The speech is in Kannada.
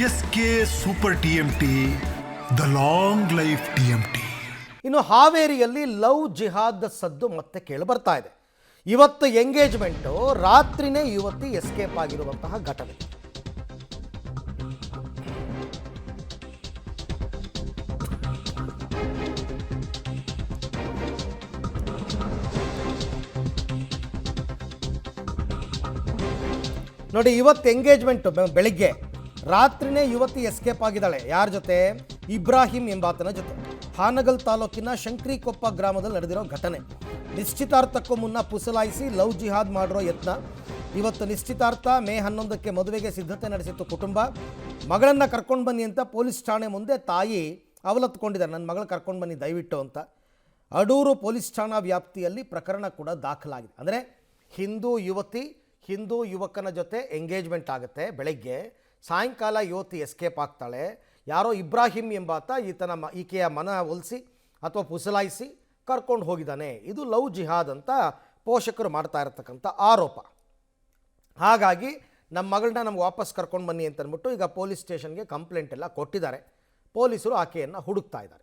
S K super TMT, the long life TMT. ಇನ್ನು ಹಾವೇರಿಯಲ್ಲಿ ಲವ್ ಜಿಹಾದ್ ಸದ್ದು ಮತ್ತೆ ಕೇಳಿ ಬರ್ತಾ ಇದೆ. ಇವತ್ತು ಎಂಗೇಜ್ಮೆಂಟು, ರಾತ್ರಿನೇ ಯುವತಿ ಎಸ್ಕೇಪ್ ಆಗಿರುವಂತಹ ಘಟನೆ. ನೋಡಿ, ಇವತ್ತು ಎಂಗೇಜ್ಮೆಂಟು ಬೆಳಿಗ್ಗೆ, ರಾತ್ರಿನೇ ಯುವತಿ ಎಸ್ಕೇಪ್ ಆಗಿದ್ದಾಳೆ. ಯಾರ ಜೊತೆ? ಇಬ್ರಾಹಿಂ ಎಂಬಾತನ ಜೊತೆ. ಹಾನಗಲ್ ತಾಲೂಕಿನ ಶಂಕ್ರಿಕೊಪ್ಪ ಗ್ರಾಮದಲ್ಲಿ ನಡೆದಿರೋ ಘಟನೆ. ನಿಶ್ಚಿತಾರ್ಥಕ್ಕೂ ಮುನ್ನ ಪುಸಲಾಯಿಸಿ ಲವ್ ಜಿಹಾದ್ ಮಾಡಿರೋ ಯತ್ನ. ಇವತ್ತು ನಿಶ್ಚಿತಾರ್ಥ, ಮೇ 11ಕ್ಕೆ ಮದುವೆಗೆ ಸಿದ್ಧತೆ ನಡೆಸಿತ್ತು ಕುಟುಂಬ. ಮಗಳನ್ನು ಕರ್ಕೊಂಡು ಬನ್ನಿ ಅಂತ ಪೊಲೀಸ್ ಠಾಣೆ ಮುಂದೆ ತಾಯಿ ಅವಲತ್ಕೊಂಡಿದ್ದಾರೆ, ನನ್ನ ಮಗಳು ಕರ್ಕೊಂಡು ಬನ್ನಿ ದಯವಿಟ್ಟು ಅಂತ. ಅಡೂರು ಪೊಲೀಸ್ ಠಾಣಾ ವ್ಯಾಪ್ತಿಯಲ್ಲಿ ಪ್ರಕರಣ ಕೂಡ ದಾಖಲಾಗಿದೆ. ಅಂದರೆ ಹಿಂದೂ ಯುವಕನ ಜೊತೆ ಎಂಗೇಜ್ಮೆಂಟ್ ಆಗುತ್ತೆ ಬೆಳಗ್ಗೆ, ಸಾಯಂಕಾಲ ಯುವತಿ ಎಸ್ಕೇಪ್ ಆಗ್ತಾಳೆ. ಯಾರೋ ಇಬ್ರಾಹಿಂ ಎಂಬಾತ ಈಕೆಯ ಮನ ಒಲಿಸಿ ಅಥವಾ ಪುಸಲಾಯಿಸಿ ಕರ್ಕೊಂಡು ಹೋಗಿದ್ದಾನೆ. ಇದು ಲವ್ ಜಿಹಾದ್ ಅಂತ ಪೋಷಕರು ಮಾಡ್ತಾ ಇರತಕ್ಕಂಥ ಆರೋಪ. ಹಾಗಾಗಿ ನಮ್ಮ ಮಗಳನ್ನ ನಮ್ಗೆ ವಾಪಸ್ ಕರ್ಕೊಂಡು ಬನ್ನಿ ಅಂತ ಅಂದ್ಬಿಟ್ಟು ಈಗ ಪೊಲೀಸ್ ಸ್ಟೇಷನ್ಗೆ ಕಂಪ್ಲೇಂಟ್ ಎಲ್ಲ ಕೊಟ್ಟಿದ್ದಾರೆ. ಪೊಲೀಸರು ಆಕೆಯನ್ನು ಹುಡುಕ್ತಾ ಇದ್ದಾರೆ.